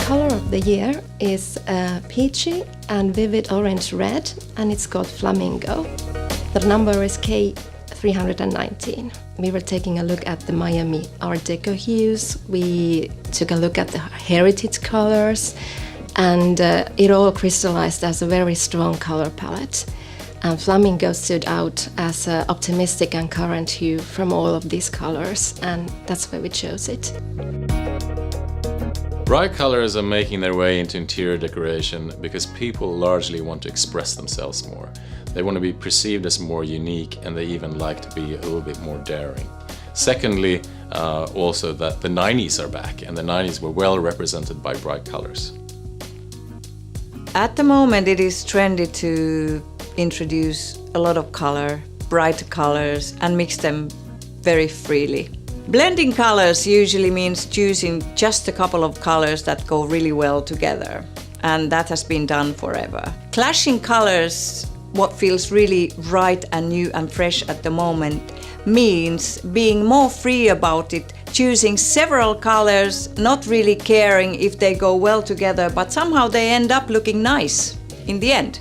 color of the year is peachy and vivid orange red, and it's called Flamingo. The number is K319. We were taking a look at the Miami Art Deco hues. We took a look at the heritage colors, and it all crystallized as a very strong color palette. And Flamingo stood out as an optimistic and current hue from all of these colors, and that's why we chose it. Bright colors are making their way into interior decoration because people largely want to express themselves more. They want to be perceived as more unique, and they even like to be a little bit more daring. Secondly, also that the 90s are back, and the 90s were well represented by bright colors. At the moment it is trendy to introduce a lot of color, bright colors, and mix them very freely. Blending colors usually means choosing just a couple of colors that go really well together, and that has been done forever. Clashing colors, what feels really right and new and fresh at the moment, means being more free about it, choosing several colors, not really caring if they go well together, but somehow they end up looking nice in the end.